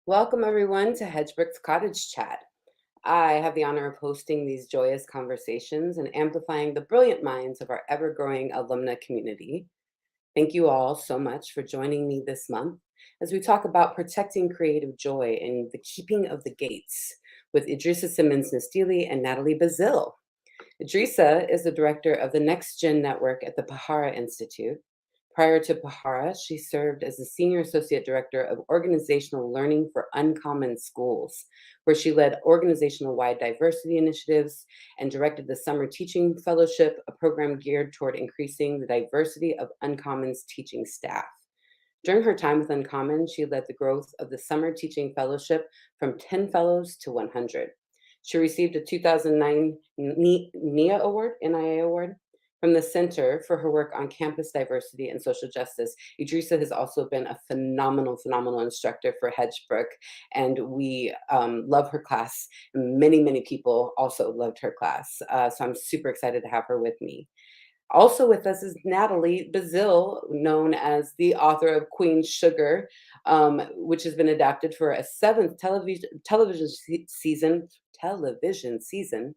Welcome, everyone, to Hedgebrook's Cottage Chat. I have the honor of hosting these joyous conversations and amplifying the brilliant minds of our ever growing alumna community. Thank you all so much for joining me this month as we talk about protecting creative joy and the keeping of the gates with Idrissa Simmonds-Nastili and Natalie Baszile. Idrissa is the director of the Next Gen Network at the Pahara Institute. Prior to Pahara, she served as the Senior Associate Director of Organizational Learning for Uncommon Schools, where she led organizational-wide diversity initiatives and directed the Summer Teaching Fellowship, a program geared toward increasing the diversity of Uncommon's teaching staff. During her time with Uncommon, she led the growth of the Summer Teaching Fellowship from 10 fellows to 100. She received a 2009 NIA Award, NIA Award, from the Center for her work on campus diversity and social justice. Idrissa has also been a phenomenal instructor for Hedgebrook, and we love her class. Many people also loved her class, so I'm super excited to have her with me. Also with us is Natalie Baszile, known as the author of Queen Sugar, which has been adapted for a seventh television season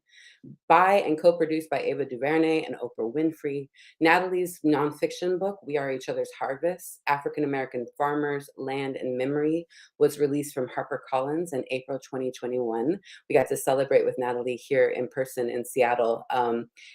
by and co-produced by Ava DuVernay and Oprah Winfrey. Natalie's nonfiction book, We Are Each Other's Harvests, African American Farmers, Land and Memory, was released from HarperCollins in April 2021. We got to celebrate with Natalie here in person in Seattle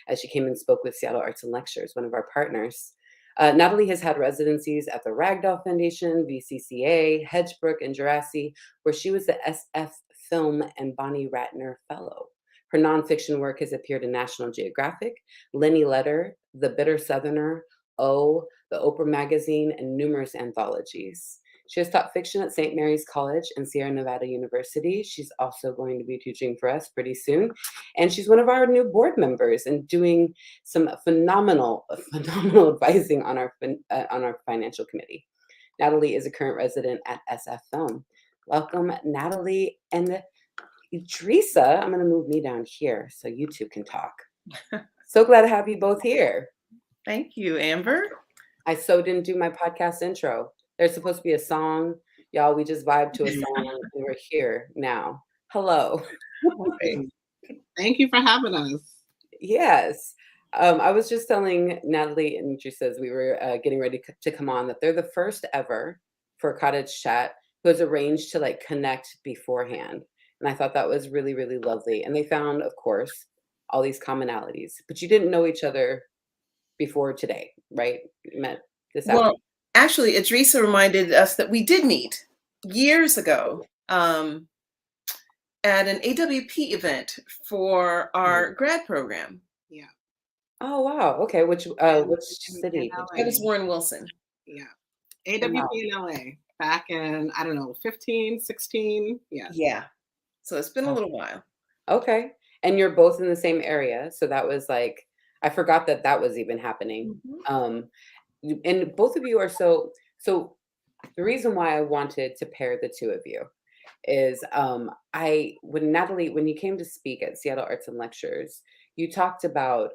as she came and spoke with Seattle Arts and Lectures, one of our partners. Natalie has had residencies at the Ragdoll Foundation, VCCA, Hedgebrook, and Jurassic, where she was the SF Film and Bonnie Ratner Fellow. Her nonfiction work has appeared in National Geographic, Lenny Letter, The Bitter Southerner, O, the Oprah Magazine, and numerous anthologies. She has taught fiction at St. Mary's College and Sierra Nevada University. She's also going to be teaching for us pretty soon. And she's one of our new board members and doing some phenomenal advising on our financial committee. Natalie is a current resident at SF Film. Welcome, Natalie and Idrissa. I'm going to move me down here so you two can talk. So glad to have you both here. Thank you, Amber. I so didn't do my podcast intro. There's supposed to be a song. Y'all, we just vibed to a song and we're here now. Hello. Thank you for having us. Yes. I was just telling Natalie and Idrissa as we were getting ready to come on that they're the first ever for Cottage Chat who has arranged to like connect beforehand. And I thought that was really lovely. And they found, of course, all these commonalities. But you didn't know each other before today, right? You met this afternoon. Well, actually, Idrissa reminded us that we did meet years ago at an AWP event for our grad program. Yeah. Oh, wow. Okay. Which city? It was Warren Wilson. Yeah. AWP in LA back in, I don't know, 15, 16. Yeah. Yeah. So it's been a little while. Okay. And you're both in the same area. So that was like, I forgot that was even happening. And both of you are so the reason why I wanted to pair the two of you is when you came to speak at Seattle Arts and Lectures, you talked about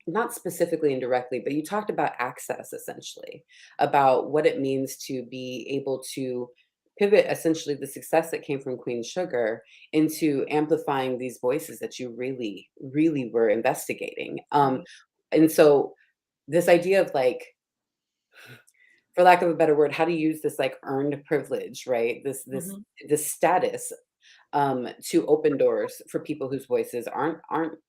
not specifically and directly, but you talked about access, essentially, about what it means to be able to pivot essentially the success that came from Queen Sugar into amplifying these voices that you really were investigating. And so this idea of like, for lack of a better word, how to use this like earned privilege, right? This status to open doors for people whose voices aren't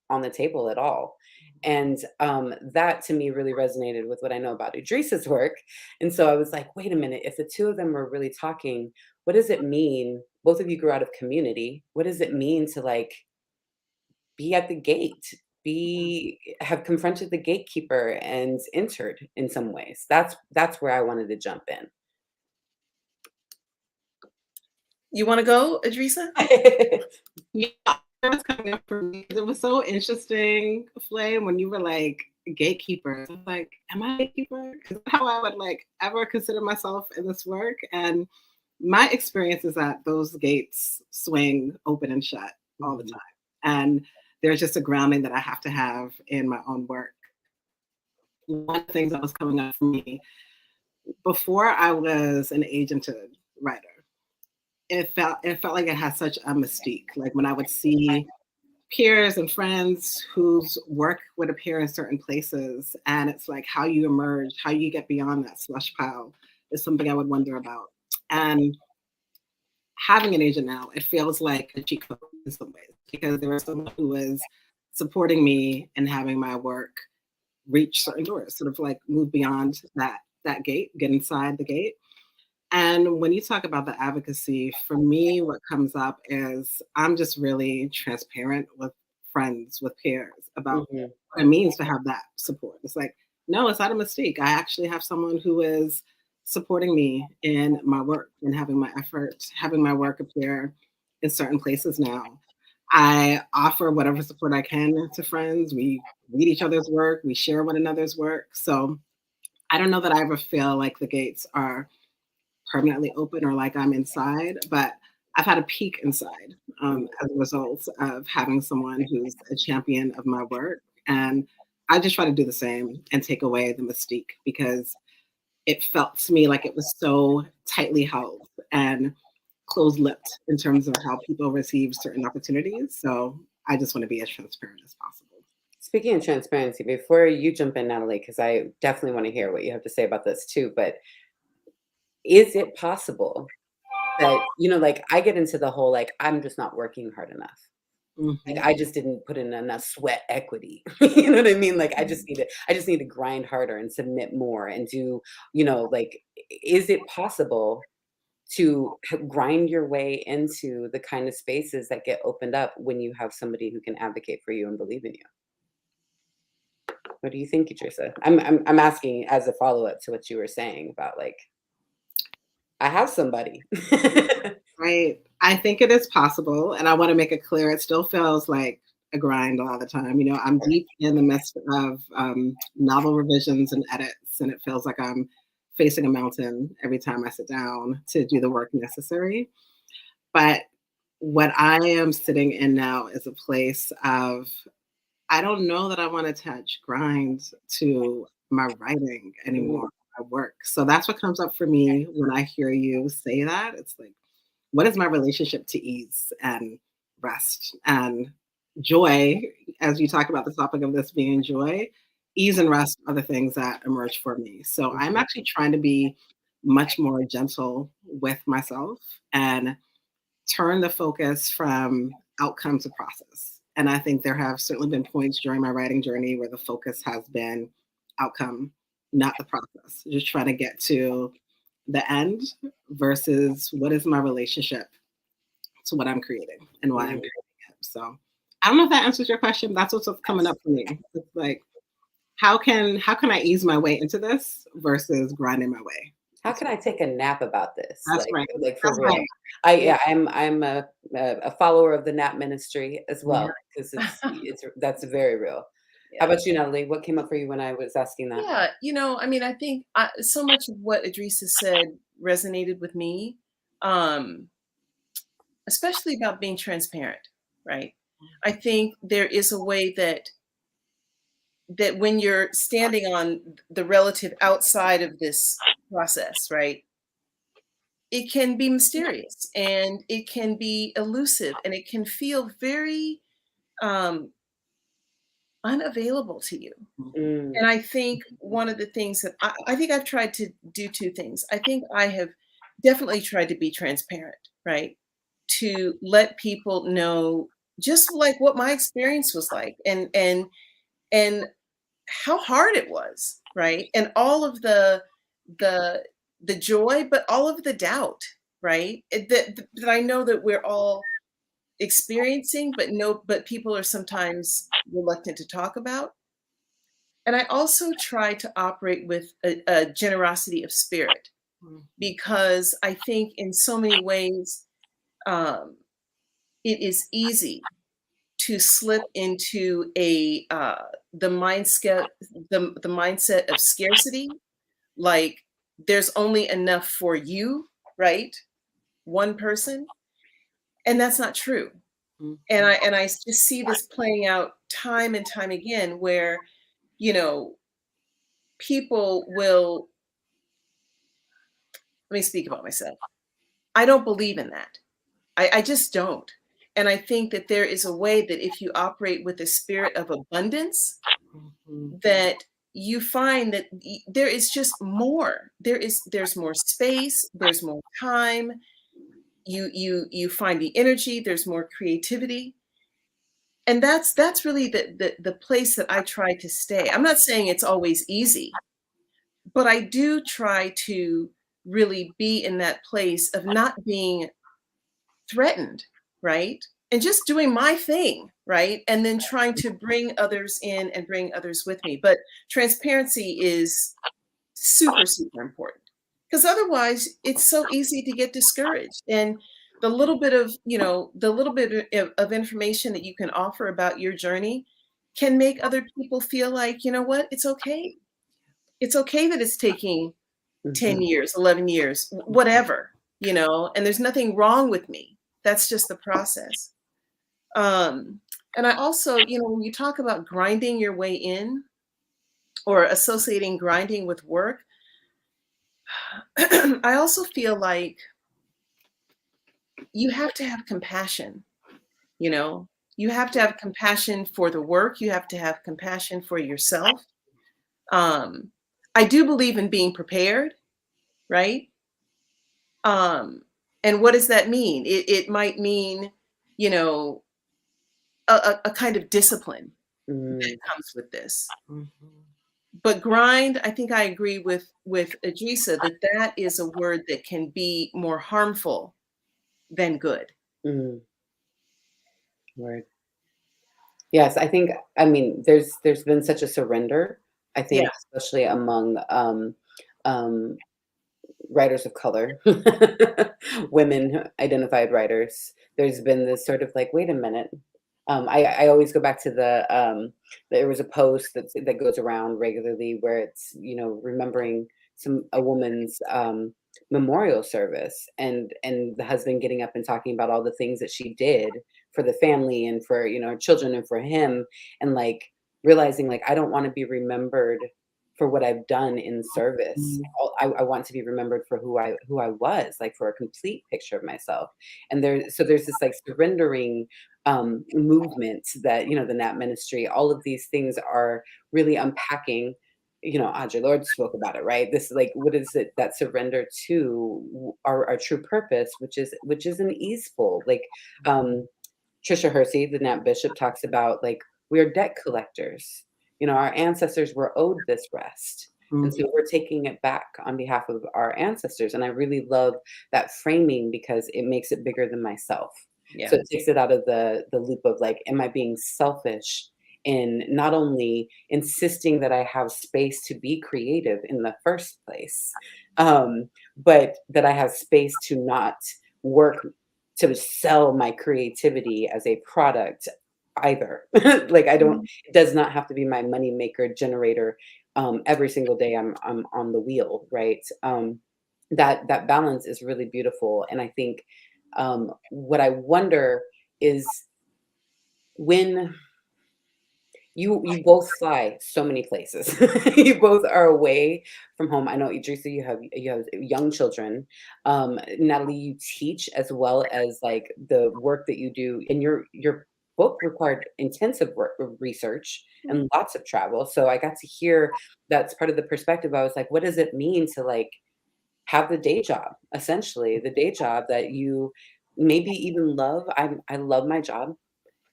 on the table at all. And that to me really resonated with what I know about Idrissa's work. And so I was like, wait a minute, if the two of them were really talking, what does it mean? Both of you grew out of community. What does it mean to like be at the gate, have confronted the gatekeeper and entered in some ways? That's where I wanted to jump in. You want to go, Idrissa? Yeah, it was coming up for me. It was so interesting, Flame, when you were like gatekeeper. I was like, am I a gatekeeper? Is that how I would like ever consider myself in this work? And my experience is that those gates swing open and shut all the time. And there's just a grounding that I have to have in my own work. One of the things that was coming up for me before I was an agenthood, writer. It felt like it had such a mystique. Like when I would see peers and friends whose work would appear in certain places, and it's like how you emerge, how you get beyond that slush pile is something I would wonder about. And having an agent now, it feels like a cheat code in some ways, because there was someone who was supporting me and having my work reach certain doors, sort of like move beyond that gate, get inside the gate. And when you talk about the advocacy, for me, what comes up is I'm just really transparent with friends, with peers about Mhm. what it means to have that support. It's like, no, it's not a mistake. I actually have someone who is supporting me in my work and having my effort, having my work appear in certain places now. I offer whatever support I can to friends. We read each other's work, we share one another's work. So I don't know that I ever feel like the gates are permanently open or like I'm inside, but I've had a peek inside as a result of having someone who's a champion of my work. And I just try to do the same and take away the mystique, because it felt to me like it was so tightly held and closed-lipped in terms of how people receive certain opportunities. So I just want to be as transparent as possible. Speaking of transparency, before you jump in, Natalie, because I definitely want to hear what you have to say about this too, but is it possible that, like I get into the whole, like, I'm just not working hard enough. Like Mhm. I just didn't put in enough sweat equity. You know what I mean? Like I just need to grind harder and submit more and do, like, is it possible to grind your way into the kind of spaces that get opened up when you have somebody who can advocate for you and believe in you? What do you think, Idrissa? I'm asking as a follow-up to what you were saying about, like, I have somebody. Right. I think it is possible. And I want to make it clear, it still feels like a grind a lot of the time. I'm deep in the midst of novel revisions and edits, and it feels like I'm facing a mountain every time I sit down to do the work necessary. But what I am sitting in now is a place of, I don't know that I want to attach grind to my writing Mhm, anymore, my work. So that's what comes up for me when I hear you say that. It's like, what is my relationship to ease and rest and joy? As you talk about the topic of this being joy, ease and rest are the things that emerge for me. So I'm mhm, actually trying to be much more gentle with myself and turn the focus from outcome to process. And I think there have certainly been points during my writing journey where the focus has been outcome, not the process. Just trying to get to the end versus what is my relationship to what I'm creating and why I'm mhm. creating it. So I don't know if that answers your question. That's what's coming up for me. It's like, how can I ease my way into this versus grinding my way? How can I take a nap about this? That's Like right. like, for That's real. right. Yeah. Yeah, I'm a follower of the nap ministry as Yeah. well, because that's very real. How Yeah. about you, Natalie? What came up for you when I was asking that? Yeah, I mean, I think so much of what Idrissa said resonated with me, um, especially about being transparent, right? I think there is a way that when you're standing on the relative outside of this process, right? It can be mysterious and it can be elusive and it can feel very um, unavailable to you. Mm, And I think one of the things that I think I've tried to do two things. I think I have definitely tried to be transparent, right? To let people know just like what my experience was like and how hard it was, right? And all of the the joy, but all of the doubt, right? That I know that we're all experiencing, but people are sometimes reluctant to talk about. And I also try to operate with a generosity of spirit because I think in so many ways um, it is easy to slip into the mindset the mindset of scarcity, like there's only enough for you, right? One person, and that's not true. And Mhm. I just see this playing out time and time again, where you know people will let me speak about myself. I don't believe in that. I just don't. And I think that there is a way that if you operate with a spirit of abundance, Mhm. that you find that there is just more. There's more space, there's more time. You find the energy, there's more creativity. And that's really the place that I try to stay. I'm not saying it's always easy, but I do try to really be in that place of not being threatened, right? And just doing my thing, right? And then trying to bring others in and bring others with me. But transparency is super, super important because otherwise it's so easy to get discouraged. And the little bit of, the little bit of information that you can offer about your journey can make other people feel like, you know what, it's okay. It's okay that it's taking 10 Mhm. years, 11 years, whatever, and there's nothing wrong with me. That's just the process. Um, and I also, when you talk about grinding your way in or associating grinding with work, I also feel like you have to have compassion, you know? You have to have compassion for the work, you have to have compassion for yourself. Um, I do believe in being prepared, right? Um, and what does that mean? It might mean, you know, a kind of discipline that Mm, comes with this. Mhm. But grind, I think I agree with Idrissa that that is a word that can be more harmful than good. mm, word. Yes, I think, I mean, there's been such a surrender, I Yeah. think, especially among, um, writers of color, women identified writers. There's been this sort of like, wait a minute. I always go back to there was a post that goes around regularly where it's, remembering a woman's memorial service, and the husband getting up and talking about all the things that she did for the family and for, her children and for him, and like realizing like I don't want to be remembered for what I've done in service. Mhm. I want to be remembered for who I was, like for a complete picture of myself. And there's this like surrendering movement that, the Nat Ministry, all of these things are really unpacking. Audre Lorde spoke about it, right? This is like, what is it that surrender to our true purpose, which is an easeful, like Trisha Hersey, the Nat Bishop, talks about like we are debt collectors. Our ancestors were owed this rest. And Mhm. so we're taking it back on behalf of our ancestors. And I really love that framing because it makes it bigger than myself. So Yeah. it takes it out of the loop of like, am I being selfish in not only insisting that I have space to be creative in the first place, but that I have space to not work to sell my creativity as a product either. Like I don't Mhm. it does not have to be my money maker generator every single day I'm on the wheel, right? That balance is really beautiful. And I think what I wonder is when you both fly so many places. You both are away from home. I know Idrissa, you have young children. Natalie, you teach as well as like the work that you do. And your book required intensive research and lots of travel. So I got to hear that's part of the perspective. I was like, what does it mean to like have the day job, essentially the day job that you maybe even love? I love my job.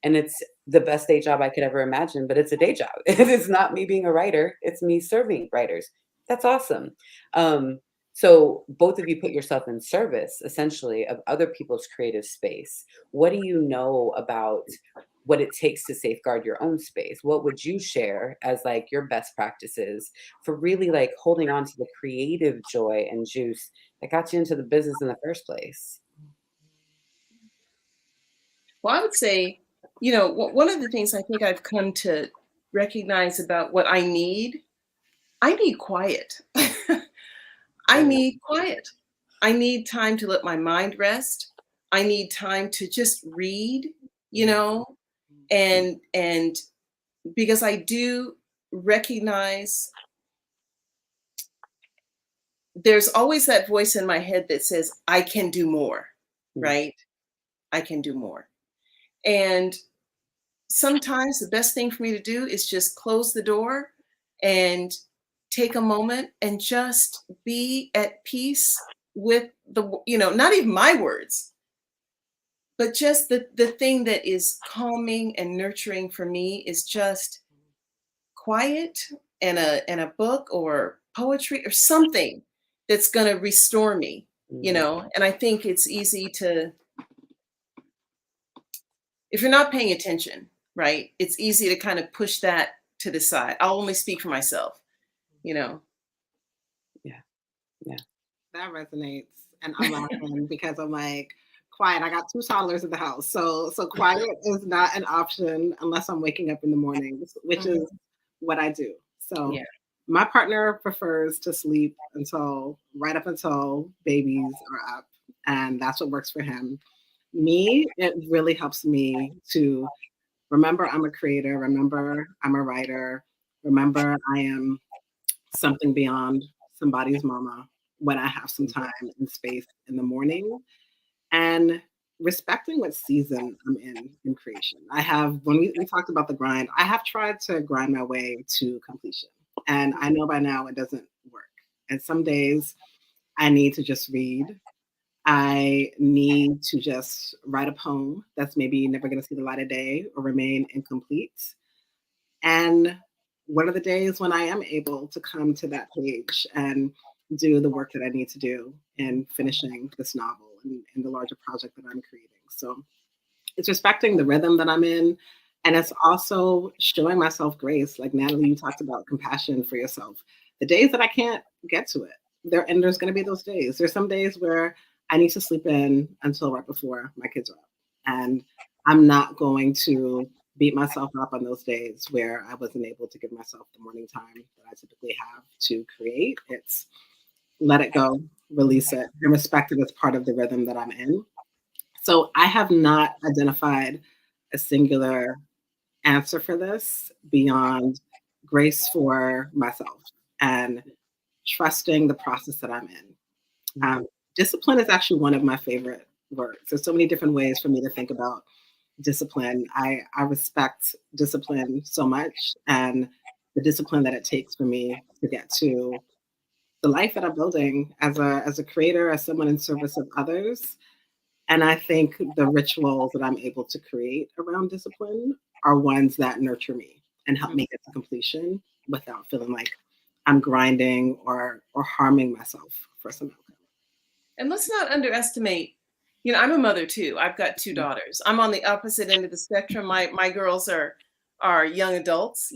And it's the best day job I could ever imagine, but it's a day job. It's not me being a writer, it's me serving writers. That's awesome. So both of you put yourself in service, essentially, of other people's creative space. What do you know about what it takes to safeguard your own space? What would you share as like your best practices for really like holding on to the creative joy and juice that got you into the business in the first place? Well, I would say, one of the things I think I've come to recognize about what I need quiet. I Yeah. need quiet. I need time to let my mind rest. I need time to just read, you Mhm. know, and because I do recognize there's always that voice in my head that says, I can do more, right? I can do more. And sometimes the best thing for me to do is just close the door and take a moment and just be at peace with not even my words, but just the thing that is calming and nurturing for me is just quiet and a book or poetry or something that's going to restore me, and I think it's easy to, if you're not paying attention, right, it's easy to kind of push that to the side. I'll only speak for myself, Yeah. That resonates. And I'm laughing because I'm like, quiet. I got 2 toddlers in the house. So quiet is not an option unless I'm waking up in the mornings, which is what I do. So my partner prefers to sleep right up until babies are up. And that's what works for him. Me, it really helps me to remember I'm a creator, remember I'm a writer, remember I am something beyond somebody's mama when I have some time and space in the morning, and respecting what season I'm in creation. When we talked about the grind, I have tried to grind my way to completion. And I know by now it doesn't work. And some days I need to just read. I need to just write a poem that's maybe never going to see the light of day or remain incomplete. And what are the days when I am able to come to that page and do the work that I need to do in finishing this novel and the larger project that I'm creating? So it's respecting the rhythm that I'm in. And it's also showing myself grace. Like Natalie, you talked about compassion for yourself. The days that I can't get to it, there's going to be those days. There's some days where I need to sleep in until right before my kids are up. And I'm not going to beat myself up on those days where I wasn't able to give myself the morning time that I typically have to create. It's let it go, release it, and respect it as part of the rhythm that I'm in. So I have not identified a singular answer for this beyond grace for myself and trusting the process that I'm in. Discipline is actually one of my favorite words. There's so many different ways for me to think about discipline. I respect discipline so much, and the discipline that it takes for me to get to the life that I'm building as a creator, as someone in service of others. And I think the rituals that I'm able to create around discipline are ones that nurture me and help me get to completion without feeling like I'm grinding or harming myself for some outcome. And let's not underestimate, I'm a mother too. I've got 2 daughters. I'm on the opposite end of the spectrum. My girls are young adults,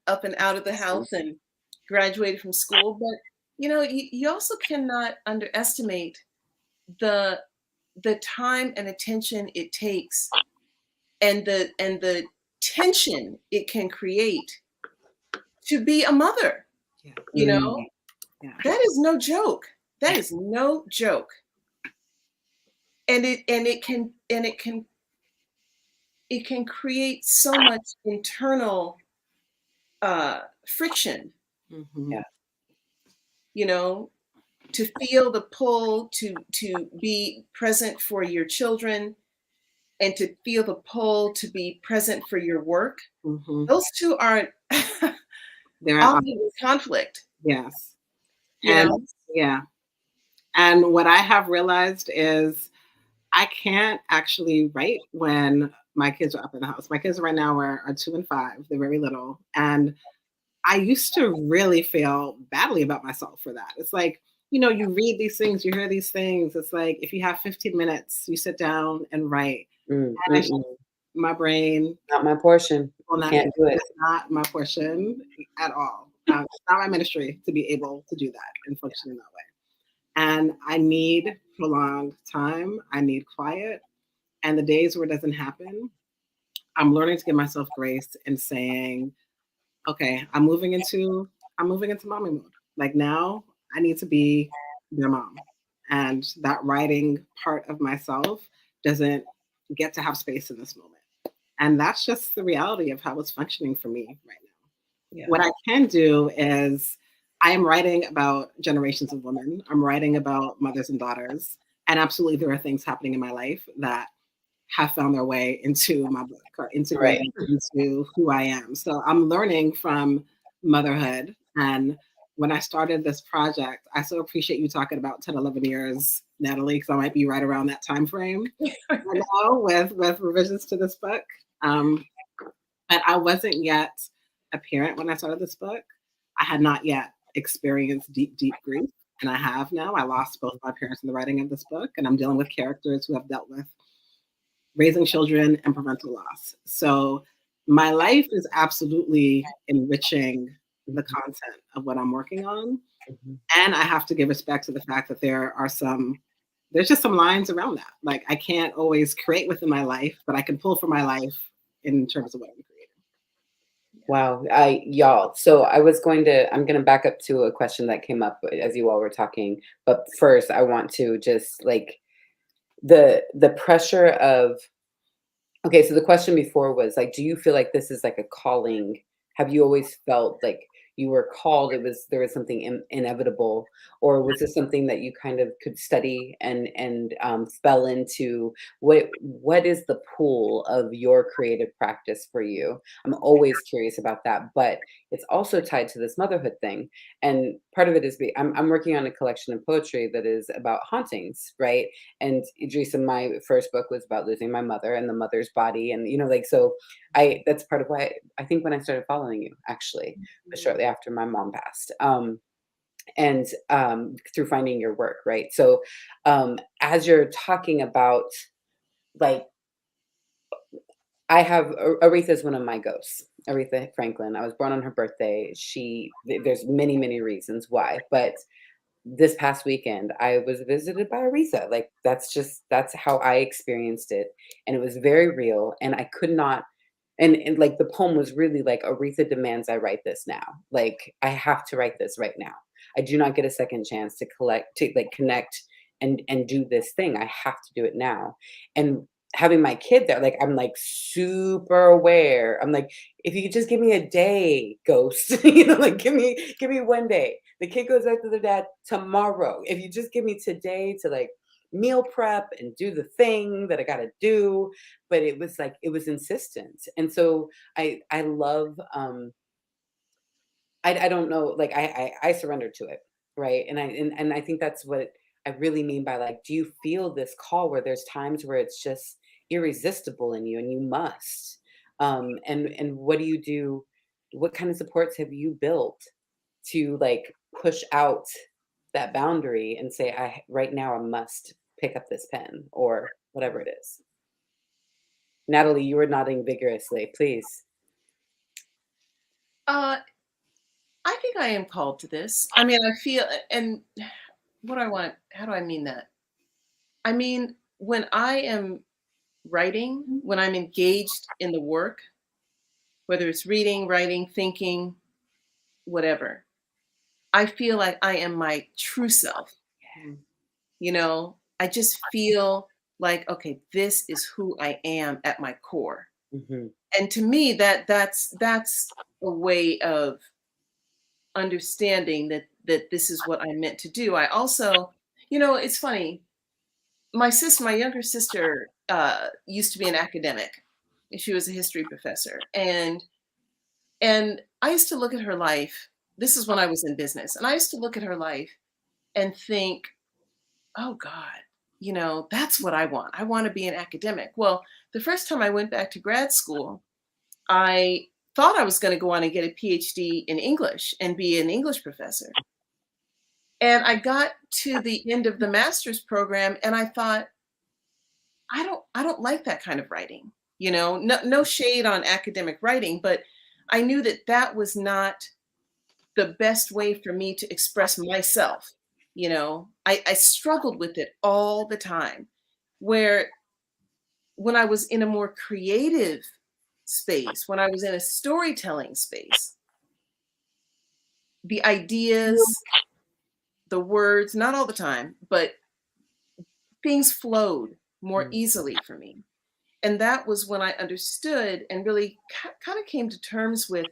up and out of the house and graduated from school. But, you also cannot underestimate the time and attention it takes and the tension it can create to be a mother. That is no joke. That is no joke. And it can create so much internal friction. To feel the pull to be present for your children and to feel the pull to be present for your work. Those two aren't often in conflict. Yes. And what I have realized is I can't actually write when my kids are up in the house. My kids right now are 2 and 5. They're very little. And I used to really feel badly about myself for that. It's like, you read these things, you hear these things. It's like, if you have 15 minutes, you sit down and write. My brain. Not my portion. Can't do it. It's not my portion at all. It's not my ministry to be able to do that and function in that way. And I need prolonged time. I need quiet. And the days where it doesn't happen, I'm learning to give myself grace and saying, okay, I'm moving into mommy mode. Like now I need to be their mom. And that writing part of myself doesn't get to have space in this moment. And that's just the reality of how it's functioning for me right now. What I can do is I am writing about generations of women. I'm writing about mothers and daughters. And absolutely, there are things happening in my life that have found their way into my book or integrated into who I am. So I'm learning from motherhood. And when I started this project, I so appreciate you talking about 10, 11 years, Natalie, because I might be right around that time frame with revisions to this book. But I wasn't yet a parent when I started this book. I had not yet experienced deep, deep grief. And I have now. I lost both my parents in the writing of this book, and I'm dealing with characters who have dealt with raising children and parental loss. So my life is absolutely enriching the content of what I'm working on. And I have to give respect to the fact that there's just some lines around that. Like I can't always create within my life, but I can pull from my life in terms of what I'm creating. Wow, y'all. So I'm going to back up to a question that came up as you all were talking. But first, I want to just like the pressure of, okay, so the question before was like, do you feel like this is like a calling? Have you always felt like you were called? There was something inevitable, or was this something that you kind of could study and fell into? What is the pool of your creative practice for you? I'm always curious about that, but it's also tied to this motherhood thing, and part of it is I'm working on a collection of poetry that is about hauntings, right? And Idrissa, my first book was about losing my mother and the mother's body, and like so. That's part of why I think when I started following you, actually, was shortly after my mom passed, and through finding your work, right? So, as you're talking about, like, I have Aretha is one of my ghosts. Aretha Franklin. I was born on her birthday. There's many, many reasons why, but this past weekend I was visited by Aretha. Like that's how I experienced it, and it was very real. And I could not. And like the poem was really like Aretha demands I write this now. Like I have to write this right now. I do not get a second chance to like connect and do this thing. I have to do it now. And having my kid there, like I'm like super aware. I'm like, if you could just give me a day, ghost, like give me one day. The kid goes back to their dad tomorrow. If you just give me today to like meal prep and do the thing that I gotta do. But it was like it was insistent. And so I love I don't know, like I surrendered to it, right? And I think that's what I really mean by like, do you feel this call where there's times where it's just irresistible in you and you must? And what do you do? What kind of supports have you built to like push out that boundary and say, I right now I must pick up this pen or whatever it is? Natalie, you were nodding vigorously. Please. Uh, I think I am called to this. I mean, I feel, and what do I want? How do I mean that? I mean, when I am writing, when I'm engaged in the work, whether it's reading, writing, thinking, whatever, I feel like I am my true self. I just feel like, okay, this is who I am at my core. Mhm. And to me, that's a way of understanding that this is what I'm meant to do. I also, it's funny. My younger sister, used to be an academic. She was a history professor, and I used to look at her life. This is when I was in business, and I used to look at her life and think, oh God, that's what I want. I want to be an academic. Well, the first time I went back to grad school, I thought I was going to go on and get a PhD in English and be an English professor. And I got to the end of the master's program and I thought, I don't like that kind of writing. No shade on academic writing, but I knew that was not the best way for me to express myself. I struggled with it all the time. Where when I was in a more creative space, when I was in a storytelling space, the ideas, the words, not all the time, but things flowed more easily for me. And that was when I understood and really kind of came to terms with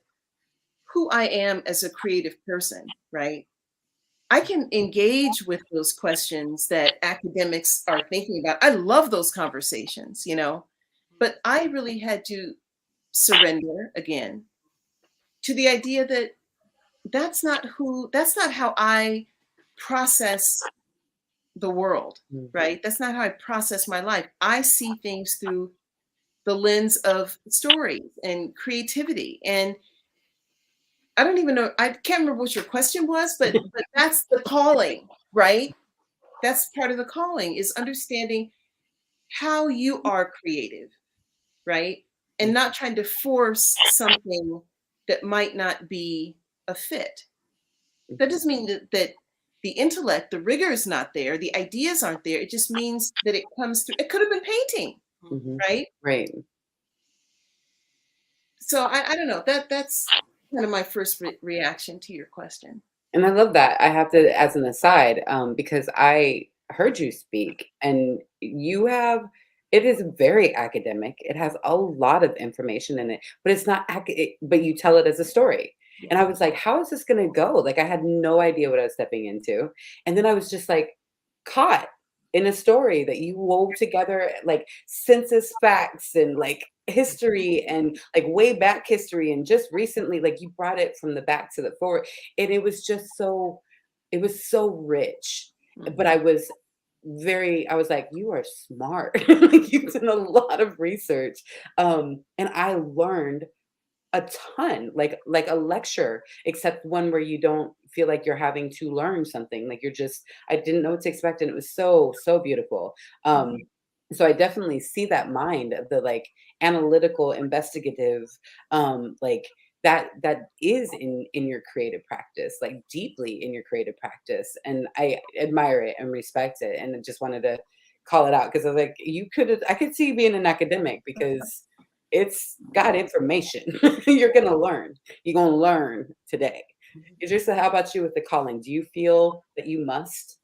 who I am as a creative person, right? I can engage with those questions that academics are thinking about. I love those conversations, but I really had to surrender again to the idea that that's not how I process the world, Mhm. right? That's not how I process my life. I see things through the lens of stories and creativity. And I don't even know, I can't remember what your question was, but that's the calling, right? That's part of the calling, is understanding how you are creative, right? And not trying to force something that might not be a fit. That doesn't mean that the intellect, the rigor is not there, the ideas aren't there. It just means that it comes through. It could have been painting, Mhm. right? Right. So I don't know. That's kind of my first reaction to your question. And I love that. I have to, as an aside, because I heard you speak, and you have, it is very academic. It has a lot of information in it, but it's not, but you tell it as a story. And I was like, how is this going to go? Like, I had no idea what I was stepping into. And then I was just like, caught in a story that you wove together, like census facts and like history and like way back history. And just recently, like you brought it from the back to the forward, and it was just so, it was so rich. But Mhm. I was like, you are smart. Like, you've done a lot of research. And I learned a ton, like a lecture, except one where you don't feel like you're having to learn something. Like, you're just, I didn't know what to expect, and it was so, so beautiful. Um, Mhm. so I definitely see that mind of the like analytical, investigative, like that is in your creative practice, like deeply in your creative practice. And I admire it and respect it. And I just wanted to call it out because I was like, I could see you being an academic because it's got information. You're gonna learn. You're gonna learn today. Idrissa, how about you with the calling? Do you feel that you must?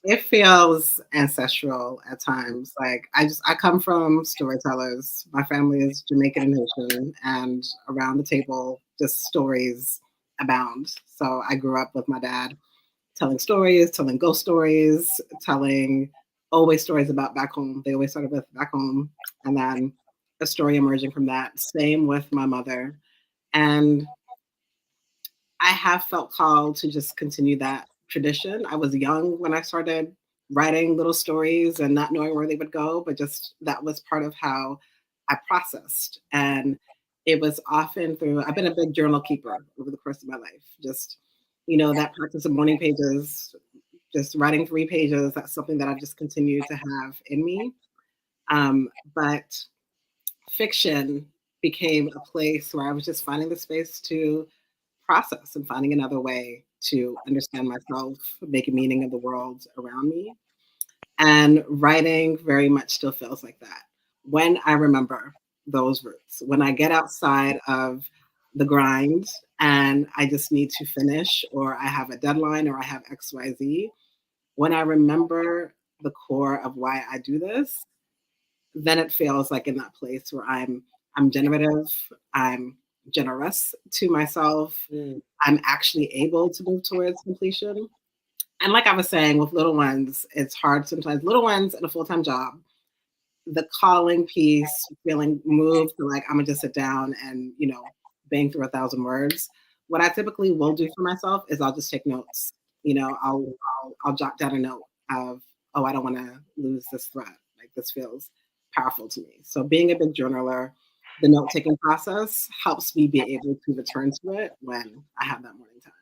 It feels ancestral at times. Like I come from storytellers. My family is Jamaican and Haitian, and around the table, just stories abound. So I grew up with my dad telling stories, telling ghost stories, telling always stories about back home. They always started with back home, and then a story emerging from that. Same with my mother, and I have felt called to just continue that tradition. I was young when I started writing little stories and not knowing where they would go, but just that was part of how I processed. And it was often through, I've been a big journal keeper over the course of my life. Just, that practice of morning pages, just writing 3 pages, that's something that I've just continued to have in me. But fiction became a place where I was just finding the space to process and finding another way to understand myself, make a meaning of the world around me. And writing very much still feels like that. When I remember those roots, when I get outside of the grind and I just need to finish, or I have a deadline, or I have XYZ, when I remember the core of why I do this, then it feels like in that place where I'm generative, I'm generous to myself, Mm, I'm actually able to move towards completion. And like I was saying, with little ones, it's hard sometimes. Little ones and a full-time job, the calling piece, feeling moved to like, I'm gonna just sit down and, bang through 1,000 words. What I typically will do for myself is I'll just take notes. I'll jot down a note of, oh, I don't want to lose this thread. Like, this feels powerful to me. So being a big journaler, the note taking process helps me be able to return to it when I have that morning time.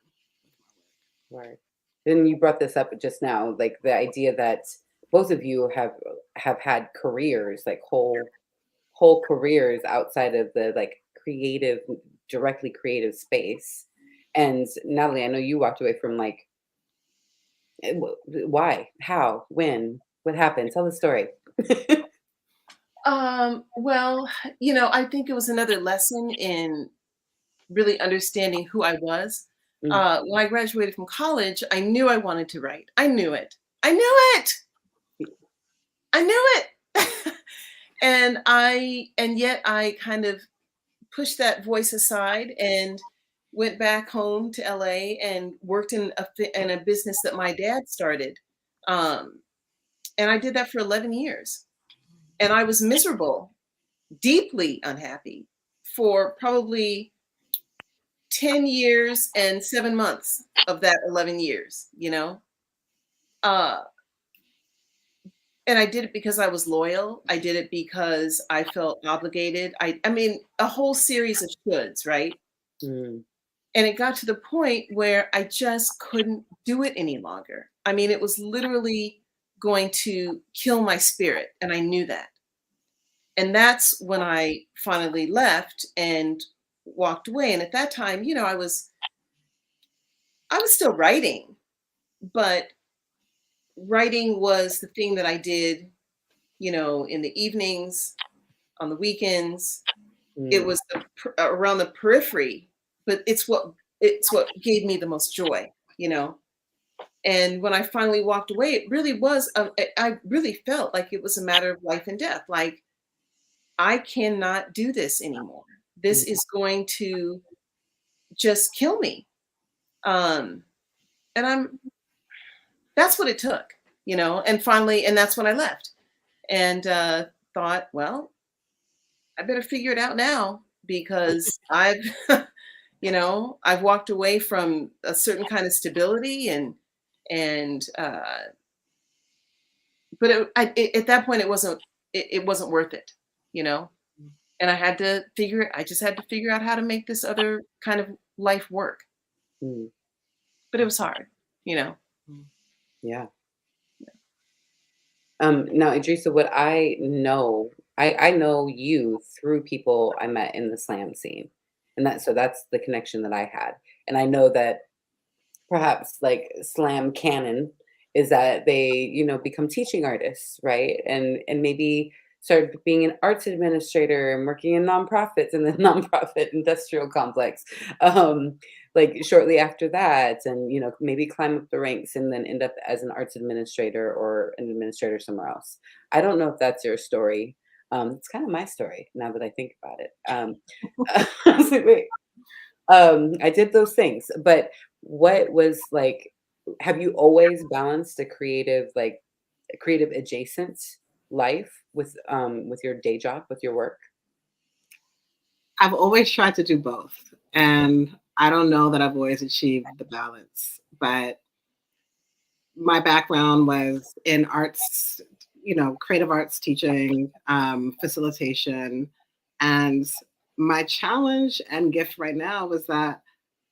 right. Then you brought this up just now, like the idea that both of you have had careers, like whole careers outside of the like creative, directly creative space. And Natalie, I know you walked away from like, why, how, when, what happened? Tell the story. Well, I think it was another lesson in really understanding who I was. Mm, When I graduated from college, I knew I wanted to write. I knew it. I knew it. I knew it. And yet I kind of pushed that voice aside and went back home to LA and worked in a business that my dad started. And I did that for 11 years. And I was miserable, deeply unhappy for probably 10 years and 7 months of that 11 years, you know? Uh, and I did it because I was loyal. I did it because I felt obligated. I mean, a whole series of shoulds, right? Mm. And it got to the point where I just couldn't do it any longer. I mean, it was literally going to kill my spirit, and I knew that. And that's when I finally left and walked away. And at that time, you know, I was still writing, but writing was the thing that I did, you know, in the evenings, on the weekends. It Mm. was around the periphery, but it's what gave me the most joy, you know. And when I finally walked away, it really was. I really felt like it was a matter of life and death. Like, I cannot do this anymore. This Mm. is going to just kill me. Um, and that's what it took, you know. And finally, and that's when I left and thought, well, I better figure it out now because I've, you know, I've walked away from a certain kind of stability and but at that point it wasn't worth it, you know. And I just had to figure out how to make this other kind of life work. Mm. But it was hard, you know. Yeah. Now, Idrissa, what I know, I know you through people I met in the slam scene, and that's the connection that I had, and I know that perhaps like slam canon is that they, become teaching artists, right? And maybe started being an arts administrator and working in nonprofits in the nonprofit industrial complex. Like shortly after that, and maybe climb up the ranks and then end up as an arts administrator or an administrator somewhere else. I don't know if that's your story. It's kind of my story now that I think about it. I was like, wait, I did those things, but what was like, have you always balanced a creative, like a creative adjacent life with your day job, with your work? I've always tried to do both. And I don't know that I've always achieved the balance, but my background was in arts, creative arts teaching, facilitation. And my challenge and gift right now was that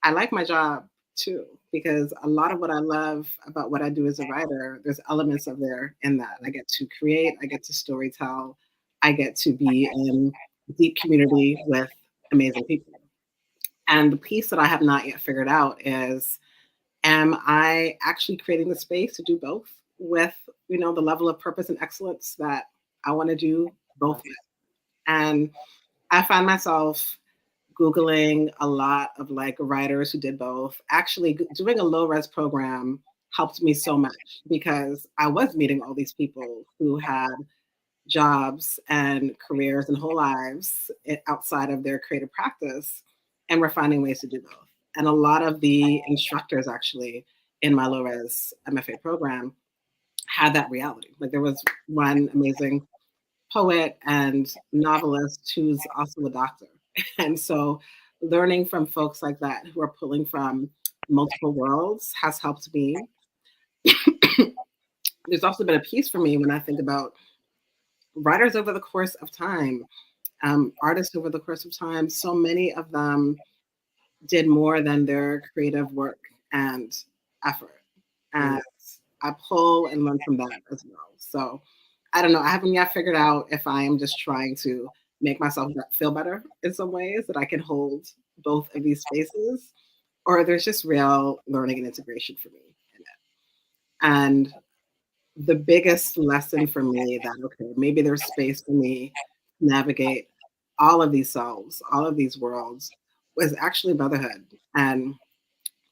I like my job too, because a lot of what I love about what I do as a writer, there's elements of there in that. I get to create, I get to storytell, I get to be in deep community with amazing people. And the piece that I have not yet figured out is, am I actually creating the space to do both with, the level of purpose and excellence that I want to do both with? And I find myself Googling a lot of like writers who did both. Actually, doing a low res program helped me so much because I was meeting all these people who had jobs and careers and whole lives outside of their creative practice, and we're finding ways to do both. And a lot of the instructors actually in my low res MFA program had that reality. Like there was one amazing poet and novelist who's also a doctor. And so learning from folks like that who are pulling from multiple worlds has helped me. There's also been a piece for me when I think about writers over the course of time, artists over the course of time. So many of them did more than their creative work and effort. And I pull and learn from that as well. So I don't know. I haven't yet figured out if I am just trying to make myself feel better in some ways that I can hold both of these spaces, or there's just real learning and integration for me in it. And the biggest lesson for me that, okay, maybe there's space for me to navigate all of these selves, all of these worlds, was actually motherhood. And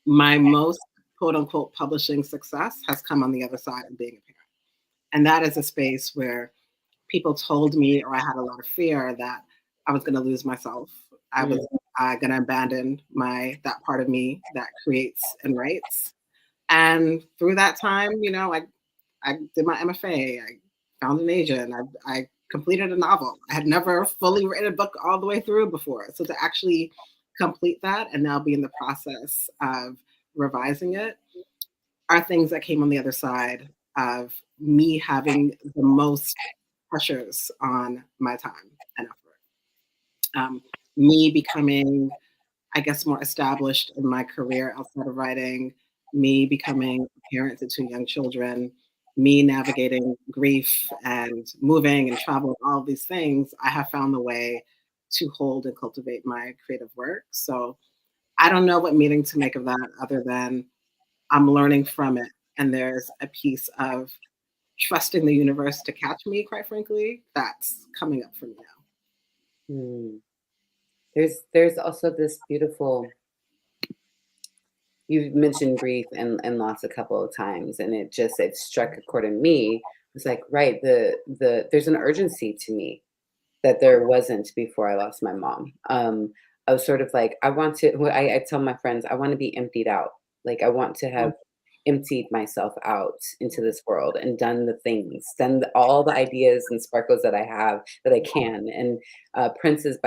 my most quote unquote publishing success has come on the other side of being a parent. And that is a space where people told me, or I had a lot of fear that I was going to lose myself. I I'm gonna abandon that part of me that creates and writes. And through that time, I did my MFA. I found an agent. I completed a novel. I had never fully written a book all the way through before. So to actually complete that and now be in the process of revising it are things that came on the other side of me having the most pressures on my time and effort. Me becoming, I guess, more established in my career outside of writing, me becoming a parent to 2 young children, me navigating grief and moving and travel, all of these things, I have found the way to hold and cultivate my creative work. So I don't know what meaning to make of that other than I'm learning from it. And there's a piece of trusting the universe to catch me, quite frankly, that's coming up for me now. Hmm. There's also this beautiful, you mentioned grief and loss a couple of times, and it struck a chord in me. It's like, right, there's an urgency to me that there wasn't before I lost my mom. I was sort of like, I want to, I tell my friends, I want to be emptied out. Like, I want to have emptied myself out into this world and done the things, all the ideas and sparkles that I have that I can. And Prince is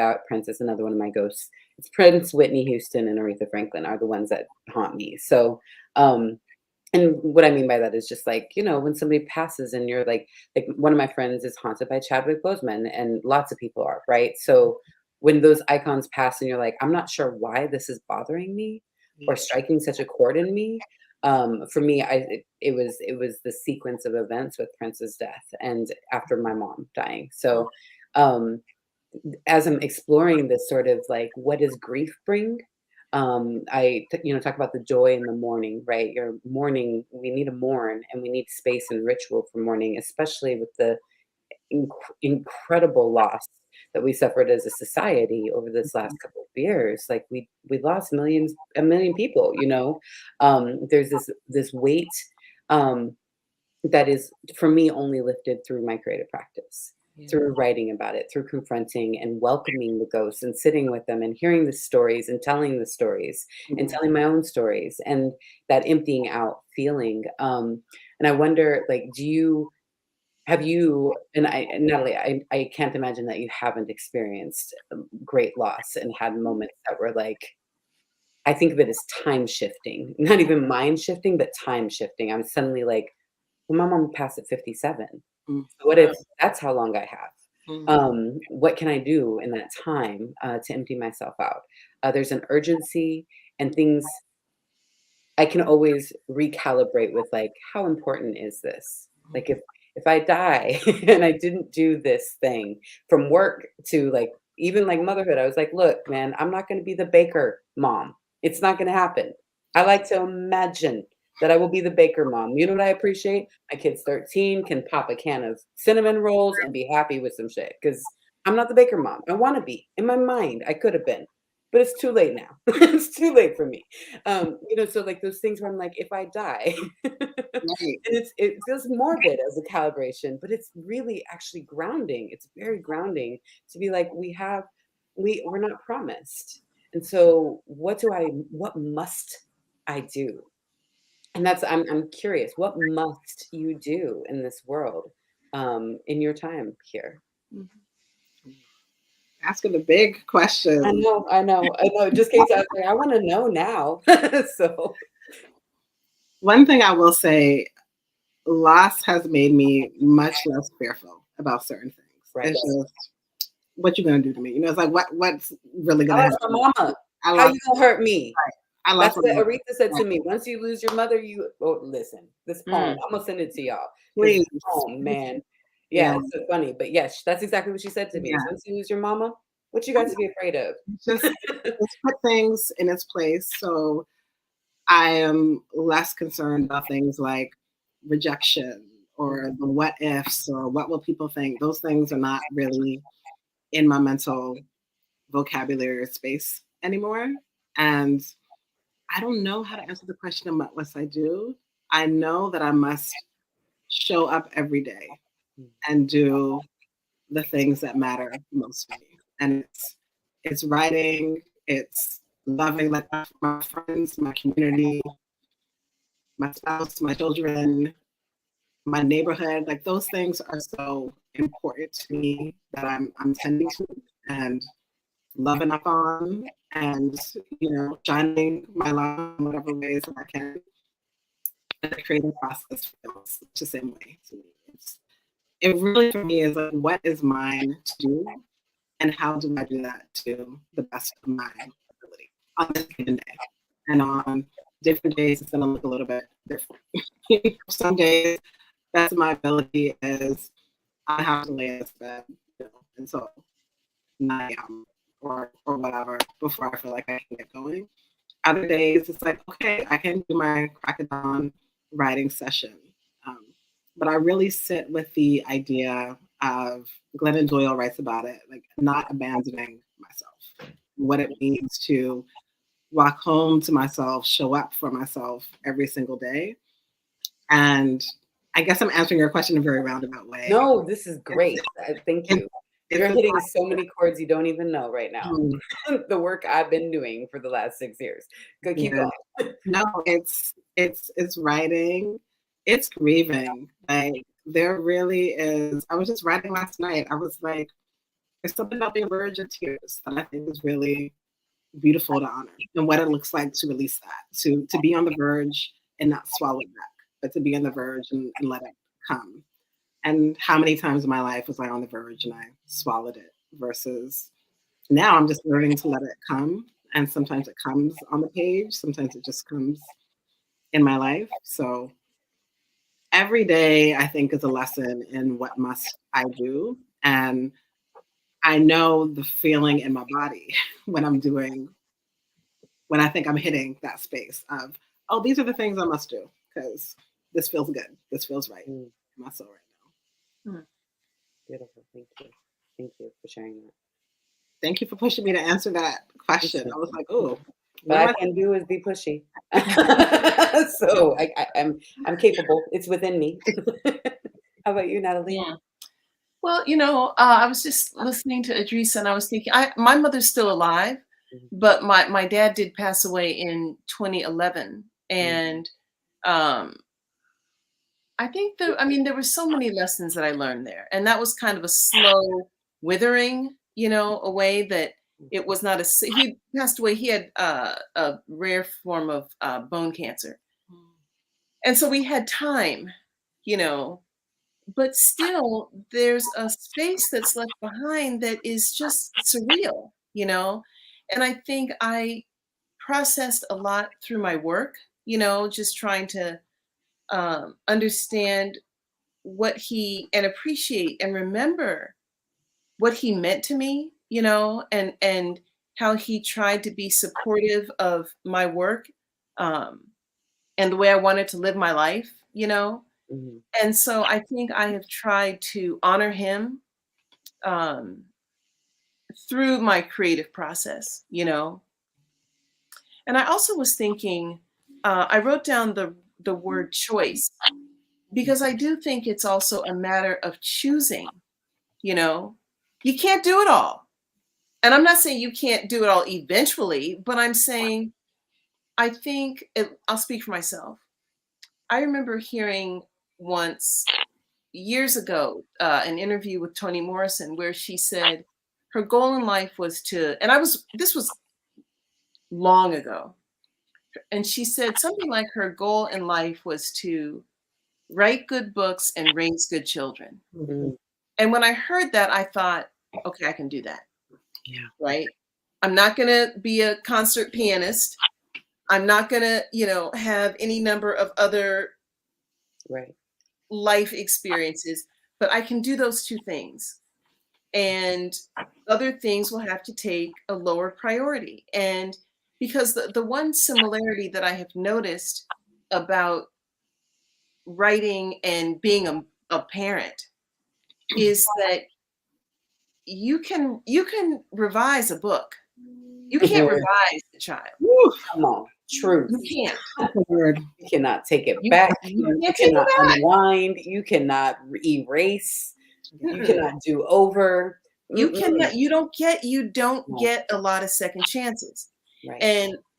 another one of my ghosts. It's Prince, Whitney Houston, and Aretha Franklin are the ones that haunt me. So, and what I mean by that is just like, when somebody passes and you're like one of my friends is haunted by Chadwick Boseman, and lots of people are, right? So when those icons pass and you're like, I'm not sure why this is bothering me or striking such a chord in me. For me, it was the sequence of events with Prince's death and after my mom dying. So um, as I'm exploring this sort of like, what does grief bring? Talk about the joy in the mourning, right? Your mourning, we need to mourn, and we need space and ritual for mourning, especially with the incredible loss that we suffered as a society over this last couple of years. Like we lost a million people. There's this weight um, that is for me only lifted through my creative practice, through writing about it, through confronting and welcoming the ghosts and sitting with them and hearing the stories and telling the stories and telling my own stories, and that emptying out feeling. And I wonder, like, have you, and Natalie, I can't imagine that you haven't experienced great loss and had moments that were like, I think of it as time shifting, not even mind shifting, but time shifting. I'm suddenly like, well, my mom passed at 57. Mm. So what if that's how long I have? Mm. What can I do in that time to empty myself out? There's an urgency and things I can always recalibrate with, like, how important is this? Like, if I die and I didn't do this thing from work to like even like motherhood, I was like, look, man, I'm not going to be the baker mom. It's not going to happen. I like to imagine that I will be the baker mom. You know what I appreciate? My kid's 13, can pop a can of cinnamon rolls and be happy with some shit because I'm not the baker mom. I want to be. In my mind, I could have been, but it's too late now. It's too late for me. So like those things where I'm like, if I die, and Right. it feels morbid as a calibration, but it's really actually grounding. It's very grounding to be like, we're not promised. And so what must I do? And I'm curious, what must you do in this world, in your time here? Mhm. Asking the big question. Just in case I was like, I want to know now. So One thing I will say, loss has made me much less fearful about certain things. right. It's just what you gonna do to me? It's like what's really I gonna lost happen? my mama. I How lost you gonna hurt me? I That's lost my what mom. Aretha said to Like, me. Once you lose your mother, listen, this poem, I'm gonna send it to y'all because please. this poem, man. Yeah, Yeah. it's so funny. But yes, that's exactly what she said to me. Is Yeah. once you lose your mama, what you got to be afraid of? Just put things in its place. So I am less concerned about things like rejection or the what ifs or what will people think. Those things are not really in my mental vocabulary or space anymore. And I don't know how to answer the question of what must I do. I know that I must show up every day and do the things that matter most to me. And it's writing, It's loving like my friends, my community, my spouse, my children, my neighborhood. Like those things are so important to me that I'm tending to and loving up on, and shining my light in whatever ways that I can. And the creative process feels the same way to me. It really for me is like, what is mine to do, and how do I do that to the best of my ability on this given day? And on different days, it's gonna look a little bit different. Some days, that's my ability is I have to lay in this bed until 9 a.m. or whatever before I feel like I can get going. Other days, it's like, okay, I can do my crack of dawn writing session. But I really sit with the idea of, Glennon Doyle writes about it, like not abandoning myself, what it means to walk home to myself, show up for myself every single day. And I guess I'm answering your question in a very roundabout way. No, this is great. Thank you. You're hitting so many chords you don't even know right now. The work I've been doing for the last 6 years. Go keep going. No, it's writing. It's grieving. Like there really is. I was just writing last night. I was like, there's something about being a verge of tears that I think is really beautiful to honor, and what it looks like to release that, to be on the verge and not swallow it back, but to be on the verge and let it come. And how many times in my life was I on the verge and I swallowed it, versus now I'm just learning to let it come. And sometimes it comes on the page, sometimes it just comes in my life. So every day I think is a lesson in what must I do. And I know the feeling in my body when I think I'm hitting that space of, oh, these are the things I must do because this feels good. This feels right in my soul right now. Beautiful. Thank you. Thank you for sharing that. Thank you for pushing me to answer that question. I was like, oh. What I can do is be pushy. So I'm capable. It's within me. How about you, Natalie? Yeah. Well, I was just listening to Idrissa and I was thinking, my mother's still alive, but my dad did pass away in 2011. And I think there were so many lessons that I learned there. And that was kind of a slow withering, away that it was not he passed away. He had a rare form of bone cancer. And so we had time, but still there's a space that's left behind that is just surreal, and I think I processed a lot through my work, just trying to understand what and appreciate and remember what he meant to me, and how he tried to be supportive of my work, and the way I wanted to live my life, And so I think I have tried to honor him through my creative process, And I also was thinking, I wrote down the word choice, because I do think it's also a matter of choosing, You can't do it all. And I'm not saying you can't do it all eventually, but I'm saying, I'll speak for myself. I remember hearing once, years ago, an interview with Toni Morrison where she said her goal in life was this was long ago. And she said something like her goal in life was to write good books and raise good children. And when I heard that, I thought, okay, I can do that. Yeah. Right. I'm not going to be a concert pianist. I'm not going to, have any number of other life experiences, but I can do those two things. And other things will have to take a lower priority. And because the one similarity that I have noticed about writing and being a parent is that you can revise a book. You can't revise a child. Come on, truth. You can't. You cannot take it back. You cannot unwind. You cannot erase. You cannot do over. You cannot, you don't No. get a lot of second chances. Right.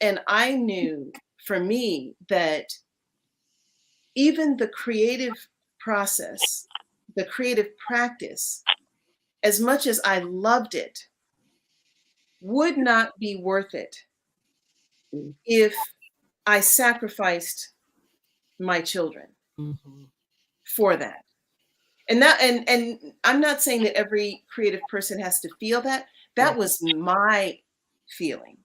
And I knew for me that even the creative process, the creative practice, as much as I loved it, would not be worth it Mm. if I sacrificed my children Mhm. for that. And I'm not saying that every creative person has to feel that. That Right. was my feeling.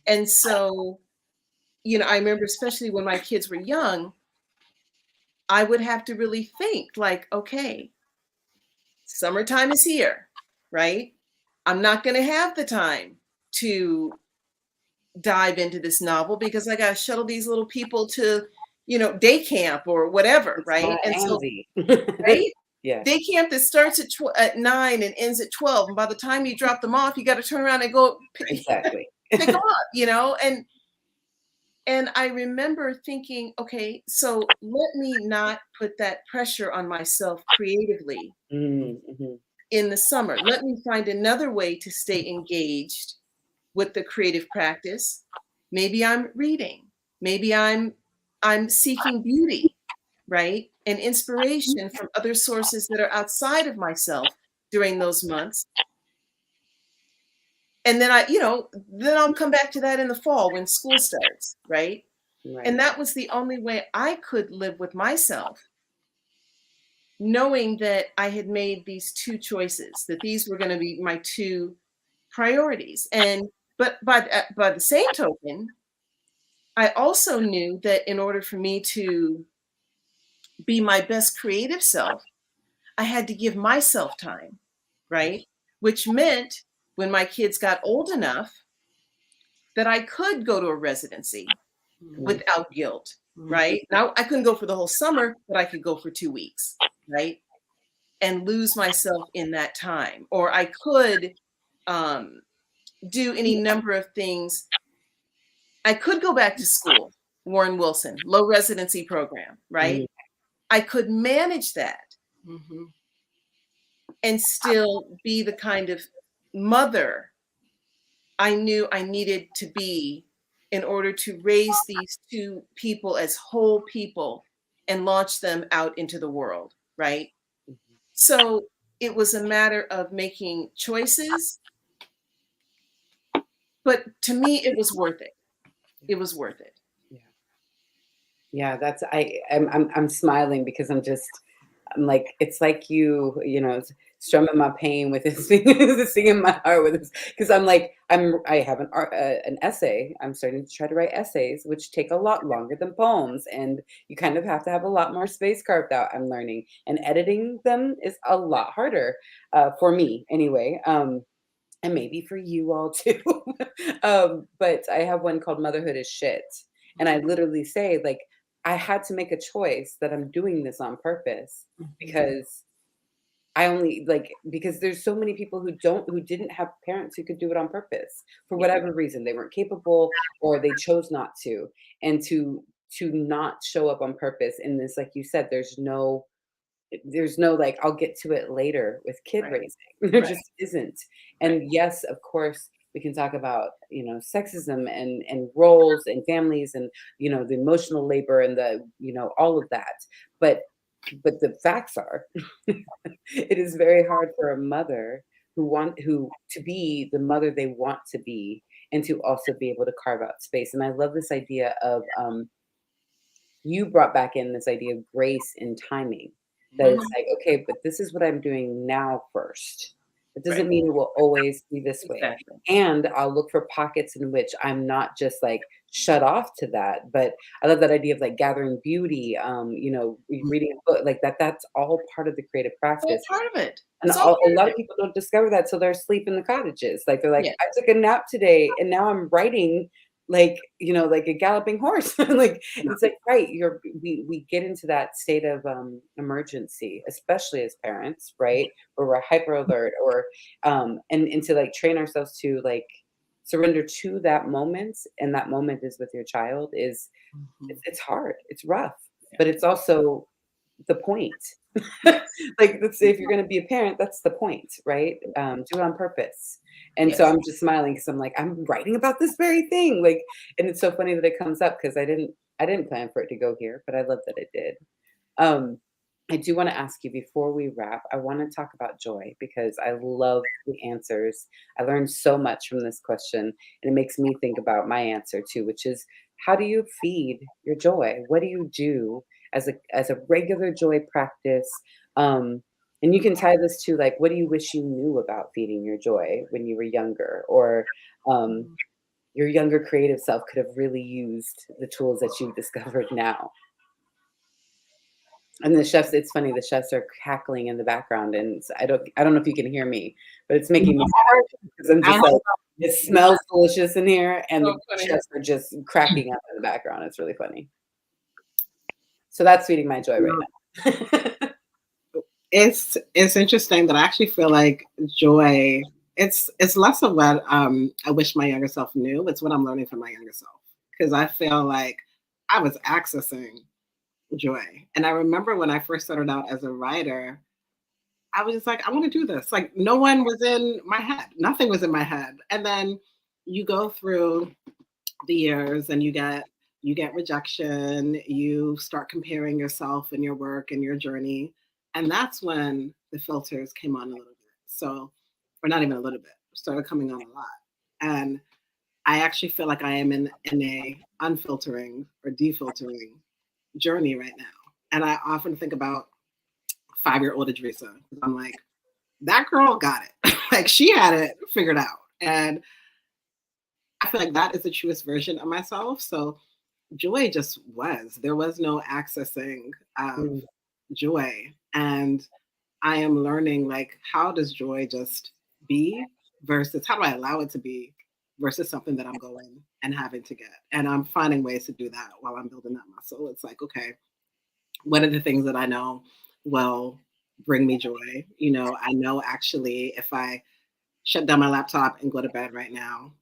And so, I remember especially when my kids were young, I would have to really think like, okay, summertime is here, right? I'm not going to have the time to dive into this novel because I got to shuttle these little people to, day camp or whatever, It's right? not And so, Amzi. right? Yeah, Day camp that starts at 9 and ends at 12. And by the time you drop them off, you got to turn around and go pick exactly. them up, and I remember thinking, okay, so let me not put that pressure on myself creatively Mhm. in the summer. Let me find another way to stay engaged with the creative practice. Maybe I'm reading. Maybe I'm seeking beauty, right? And inspiration from other sources that are outside of myself during those months. And then then I'll come back to that in the fall when school starts, right? Right. And that was the only way I could live with myself, knowing that I had made these two choices, that these were going to be my two priorities. And but by the same token, I also knew that in order for me to be my best creative self, I had to give myself time, right? Which meant when my kids got old enough that I could go to a residency Mm. without guilt, Mhm. right? Now I couldn't go for the whole summer, but I could go for 2 weeks, right? And lose myself in that time. Or I could um, do any number of things. I could go back to school, Warren Wilson, low residency program, Mm. right? I could manage that Mhm. and still be the kind of mother I knew I needed to be in order to raise these two people as whole people and launch them out into the world, right? So it was a matter of making choices, but to me, it was worth it. It was worth it. Yeah. Yeah, I'm smiling because I'm like, it's like strumming my pain with this singing my heart with this, because I'm like, I have an essay. I'm starting to try to write essays, which take a lot longer than poems, and you kind of have to have a lot more space carved out. I'm learning, and editing them is a lot harder, for me anyway. And maybe for you all too. But I have one called Motherhood is Shit. And I literally say, like, I had to make a choice that I'm doing this on purpose Mhm. because because there's so many people who didn't have parents who could do it on purpose for Yeah. whatever reason. They weren't capable or they chose not to. And to not show up on purpose in this, like you said, there's no like I'll get to it later with kid Right. raising. There Right. just isn't. Right. And yes, of course, we can talk about sexism and roles and families and the emotional labor and the all of that. But the facts are, it is very hard for a mother who to be the mother they want to be and to also be able to carve out space. And I love this idea of you brought back in this idea of grace and timing. That it's Mhm. like, okay, but this is what I'm doing now first. It doesn't Right. mean it will always be this way. Exactly. And I'll look for pockets in which I'm not just like shut off to that. But I love that idea of like gathering beauty, reading a book like that. That's all part of the creative All practice. part of it. And It's all a part lot of of it. people don't discover that till they're asleep in the cottages. Like, they're like, Yeah. "I took a nap today, and now I'm writing like, like a galloping horse." Like, it's like, right, we get into that state of, emergency, especially as parents, right? Where we're hyper alert and to, like, train ourselves to, like, surrender to that moment, and that moment is with your child is Mhm. it's hard, it's rough, Yeah. but it's also the point. Like, let's say if you're gonna be a parent, that's the point, right? Do it on purpose. And so Yes. I'm just smiling because I'm like, I'm writing about this very thing. Like, and it's so funny that it comes up because I didn't plan for it to go here, but I love that it did. Um, I do want to ask you before we wrap, I want to talk about joy because I love the answers. I learned so much from this question, and it makes me think about my answer too, which is how do you feed your joy? What do you do as a regular joy practice? Um, and you can tie this to like, what do you wish you knew about feeding your joy when you were younger, or um, Mhm. your younger creative self could have really used the tools that you've discovered now. And the chefs, it's funny, the chefs are cackling in the background, and I don't know if you can hear me, but it's making me sad because I'm I just like, it smells delicious in here, and So the funny. chefs are just cracking up in the background. It's really funny. So that's feeding my joy right now. it's interesting that I actually feel like joy. It's less of what I wish my younger self knew. It's what I'm learning from my younger self because I feel like I was accessing joy, and I remember when I first started out as a writer, I was just like, I want to do this. Like no one was in my head, nothing was in my head, and then you go through the years and you get rejection, you start comparing yourself and your work and your journey, and that's when the filters came on a little bit. So, or not even a little bit, started coming on a lot. And I actually feel like I am in a unfiltering or defiltering journey right now. And I often think about 5-year-old Idrissa. I'm like, that girl got it. Like she had it figured out. And I feel like that is the truest version of myself. So joy just was. There was no accessing of Mm, joy. And I am learning like how does joy just be versus how do I allow it to be versus something that I'm going and having to get. And I'm finding ways to do that while I'm building that muscle. It's like, okay, what are the things that I know will bring me joy? You know, I know actually if I shut down my laptop and go to bed right now.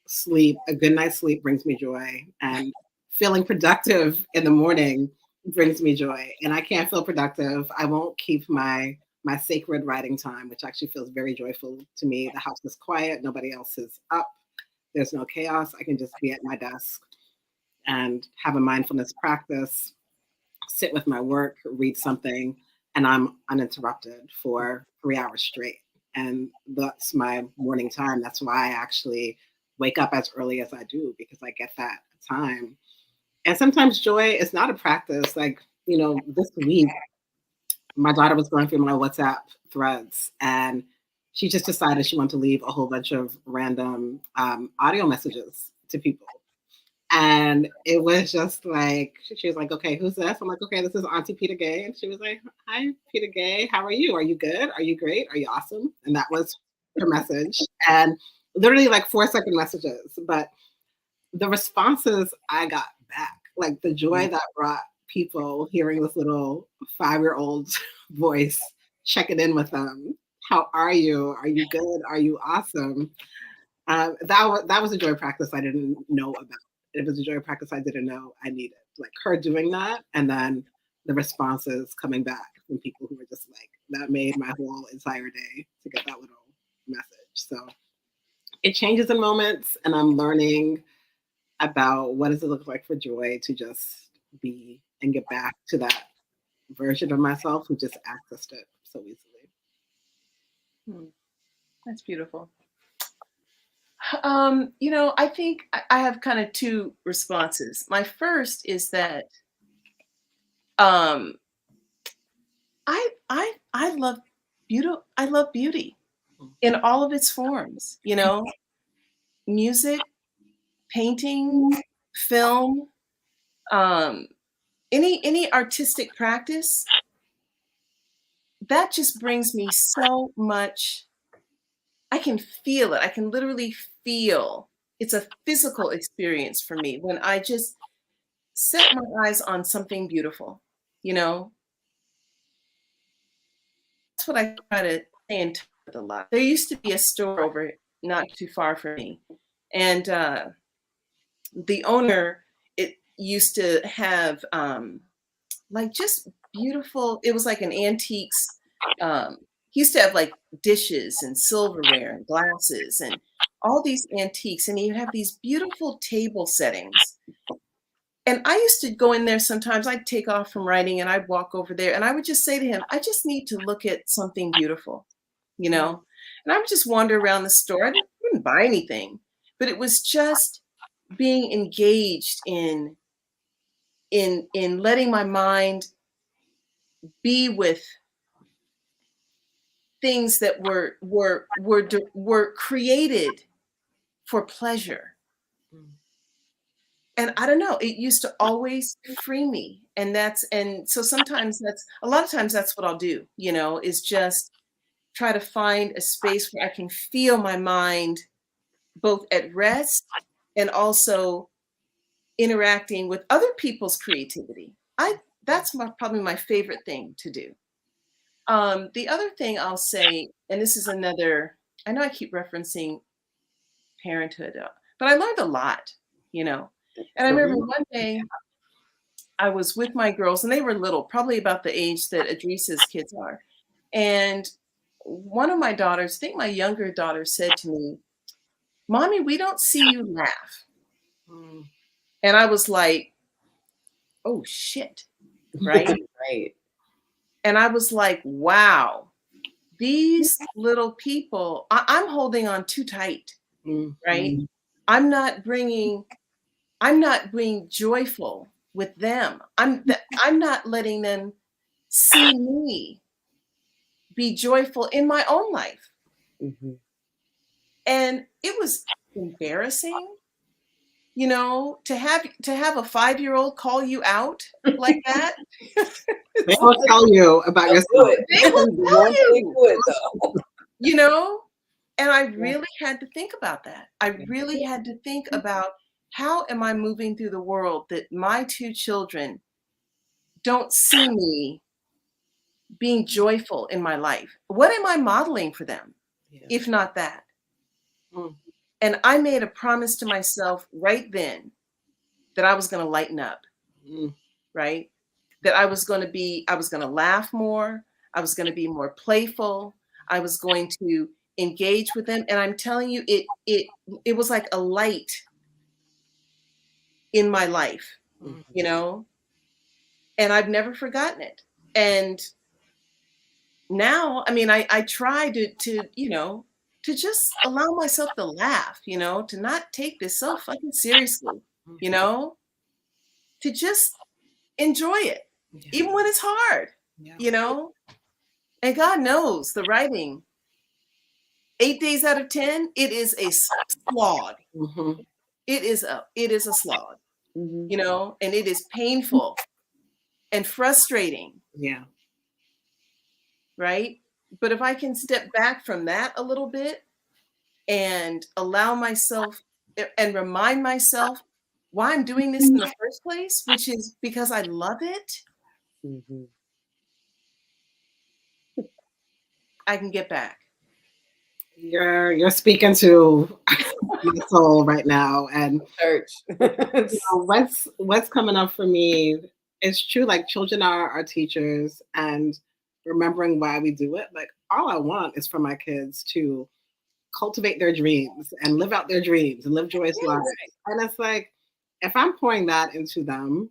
Sleep, a good night's sleep brings me joy. And feeling productive in the morning brings me joy. And I can't feel productive. I won't keep my sacred writing time, which actually feels very joyful to me. The house is quiet, nobody else is up. There's no chaos. I can just be at my desk and have a mindfulness practice, sit with my work, read something, and I'm uninterrupted for 3 hours straight. And that's my morning time. That's why I actually wake up as early as I do because I get that time. And sometimes joy is not a practice. Like, this week, my daughter was going through my WhatsApp threads and she just decided she wanted to leave a whole bunch of random audio messages to people. And it was just like, she was like, okay, who's this? I'm like, okay, this is Auntie Peter Gay. And she was like, hi, Peter Gay. How are you? Are you good? Are you great? Are you awesome? And that was her message. And literally like 4-second messages. But the responses I got back, like the joy that brought people hearing this little 5-year-old voice, checking in with them. How are you? Are you good? Are you awesome? That was a joy practice I didn't know about. It was a joy practice I didn't know I needed. Like her doing that, and then the responses coming back from people who were just like, that made my whole entire day to get that little message. So it changes in moments, and I'm learning about what does it look like for joy to just be and get back to that version of myself who just accessed it so easily. That's beautiful. I think I have kind of two responses. My first is that um, I love beauty. I love beauty in all of its forms. Music, painting, film, um, any artistic practice. That just brings me so much. I can feel it. I can literally feel. It's a physical experience for me when I just set my eyes on something beautiful. You know, that's what I try to stay in touch with a lot. There used to be a store over not too far from me, and the owner it used to have like just beautiful, it was like an antiques. He used to have like dishes and silverware and glasses and all these antiques. And he'd have these beautiful table settings. And I used to go in there sometimes. I'd take off from writing and I'd walk over there and I would just say to him, I just need to look at something beautiful, you know? And I would just wander around the store. I wouldn't buy anything, but it was just being engaged in letting my mind be with things that were created for pleasure. And I don't know, it used to always free me. And so sometimes a lot of times that's what I'll do, you know, is just try to find a space where I can feel my mind both at rest and also interacting with other people's creativity. That's probably my favorite thing to do. The other thing I'll say, and this is another, I know I keep referencing parenthood, but I learned a lot, you know. And I remember one day I was with my girls and they were little, probably about the age that Idrissa's kids are. And one of my daughters, I think my younger daughter, said to me, Mommy, we don't see you laugh. And I was like, oh shit, right? Right. And I was like, wow, these little people, I'm holding on too tight, right? I'm not being joyful with them. I'm not letting them see me be joyful in my own life. And it was embarrassing, you know, to have a 5-year-old call you out like that. They will tell you about yourself. They will tell you, you know. And I really had to think about that. I really had to think about, how am I moving through the world that my 2 children don't see me being joyful in my life? What am I modeling for them, if not that? And I made a promise to myself right then that I was going to lighten up, right? That I was going to laugh more. I was going to be more playful. I was going to engage with them. And I'm telling you, it was like a light in my life, you know, and I've never forgotten it. And now, I mean, I try to, you know, to just allow myself to laugh, you know, to not take this so fucking seriously, you know, to just enjoy it, even when it's hard, you know. And God knows the writing, 8 days out of 10, it is a slog. It is a slog, you know, and it is painful and frustrating. Right? But if I can step back from that a little bit and allow myself and remind myself why I'm doing this in the first place, which is because I love it, I can get back. You're speaking to my soul right now. And you know, what's coming up for me is true. Like, children are our teachers, and remembering why we do it. Like, all I want is for my kids to cultivate their dreams and live out their dreams and live joyous lives. And it's like, if I'm pouring that into them,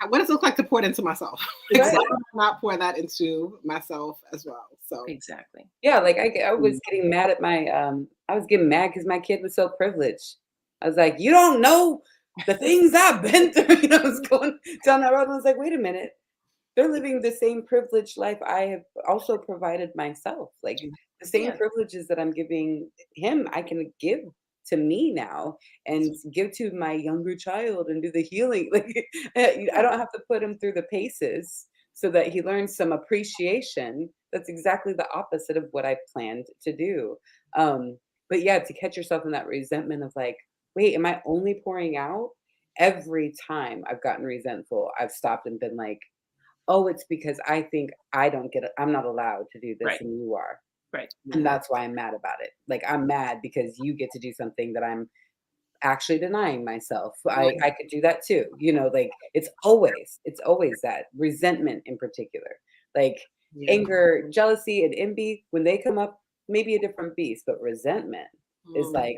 what does it look like to pour it into myself? Exactly. Why not pour that into myself as well? So exactly. Yeah, like I was getting mad at I was getting mad because my kid was so privileged. I was like, you don't know the things I've been through. You know, I was going down that road and I was like, wait a minute. They're living the same privileged life I have also provided myself. Like, the same privileges that I'm giving him, I can give to me now and give to my younger child and do the healing. Like, I don't have to put him through the paces so that he learns some appreciation. That's exactly the opposite of what I planned to do. But yeah, to catch yourself in that resentment of like, wait, am I only pouring out? Every time I've gotten resentful, I've stopped and been like, oh, it's because I think I'm not allowed to do this and you are. Right. And that's why I'm mad about it. Like, I'm mad because you get to do something that I'm actually denying myself. I could do that too. Like it's always that resentment in particular. Like Yeah. anger, jealousy, and envy, when they come up, maybe a different beast, but resentment is like,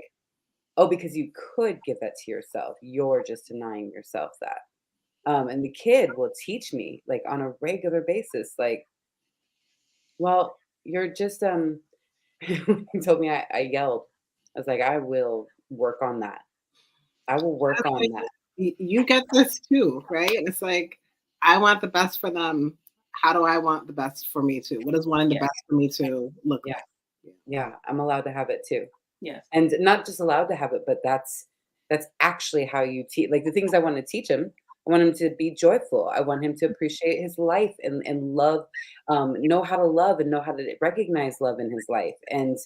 oh, because you could give that to yourself. You're just denying yourself that. And the kid will teach me like on a regular basis, like, well, you're just when he told me I yelled. I was like, I will work on that. I will work That's on like, that. you get this too, right? And it's like, I want the best for them. How do I want the best for me too? What does wanting the Yeah. best for me to look Yeah. like? Yeah. I'm allowed to have it too. Yes. And not just allowed to have it, but that's actually how you teach. Like the things I want to teach him, I want him to be joyful. I want him to appreciate his life and love, know how to love and know how to recognize love in his life. And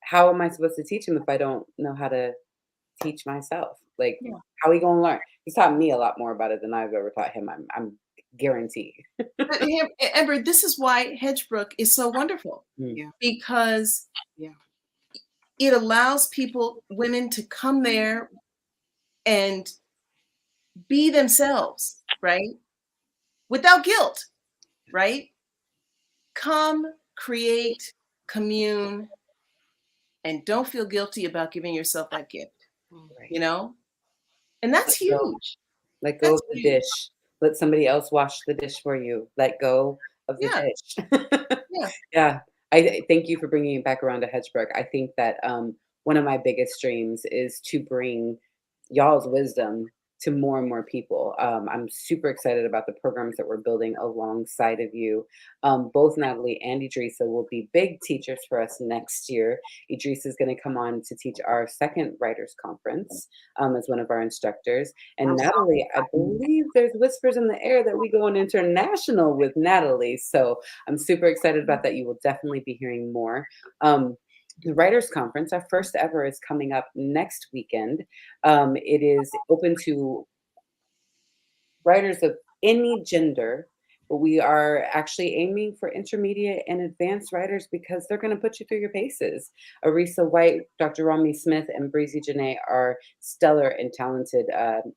how am I supposed to teach him if I don't know how to teach myself? Like, Yeah. how he gonna learn? He's taught me a lot more about it than I've ever taught him. I'm guaranteed. But Amber, this is why Hedgebrook is so wonderful, Yeah. because Yeah. it allows women to come there and be themselves, right? Without guilt, right? Come, create, commune, and don't feel guilty about giving yourself that gift, Right. And that's Let go. huge. Let go That's of the huge. dish. Let somebody else wash the dish for you. Let go of the Yeah. dish. Yeah. Yeah. I thank you for bringing it back around to Hedgebrook. I think that one of my biggest dreams is to bring y'all's wisdom to more and more people. I'm super excited about the programs that we're building alongside of you. Both Natalie and Idrissa will be big teachers for us next year. Idrissa is going to come on to teach our second writers conference as one of our instructors. And Natalie, I believe there's whispers in the air that we go on international with Natalie. So I'm super excited about that. You will definitely be hearing more. The Writers Conference, our first ever, is coming up next weekend. It is open to writers of any gender, but we are actually aiming for intermediate and advanced writers because they're going to put you through your paces. Arisa White, Dr. Romney Smith, and Breezy Janae are stellar and talented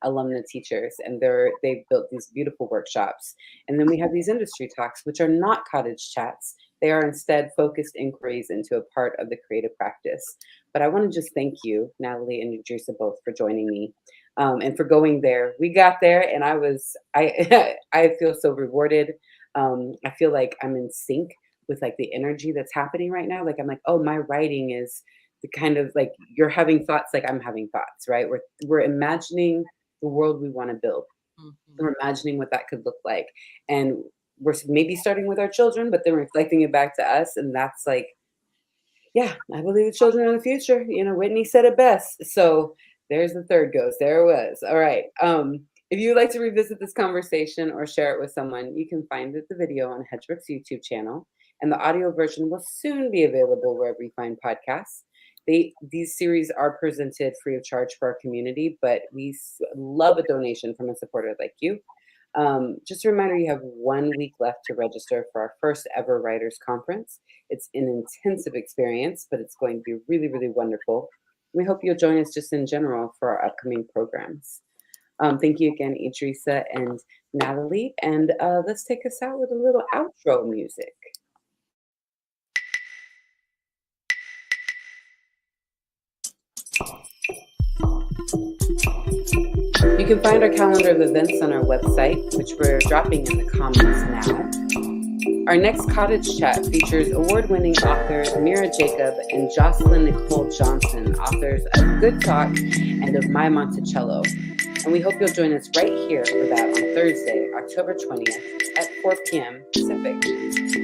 alumna teachers, and they've built these beautiful workshops. And then we have these industry talks, which are not cottage chats. They are instead focused inquiries into a part of the creative practice. But I want to just thank you, Natalie and Idrissa, both for joining me and for going there. We got there, and I I feel so rewarded. I feel like I'm in sync with like the energy that's happening right now. Like I'm like, oh, my writing is the kind of like you're having thoughts, like I'm having thoughts, right? We're imagining the world we want to build. We're imagining what that could look like, and we're maybe starting with our children, but then reflecting it back to us, and that's like, yeah, I believe the children are the future. Whitney said it best. So there's the third ghost. There it was. All right. If you would like to revisit this conversation or share it with someone, you can find the video on Hedgebrook's YouTube channel, and the audio version will soon be available wherever you find podcasts. These series are presented free of charge for our community, but we love a donation from a supporter like you. Just a reminder, you have 1 week left to register for our first ever writers conference. It's an intensive experience, but it's going to be really, really wonderful. We hope you'll join us just in general for our upcoming programs. Thank you again, Idrissa and Natalie. And let's take us out with a little outro music. You can find our calendar of events on our website, which we're dropping in the comments now. Our next Cottage Chat features award-winning authors Mira Jacob and Jocelyn Nicole Johnson, authors of Good Talk and of My Monticello. And we hope you'll join us right here for that on Thursday, October 20th at 4 p.m. Pacific.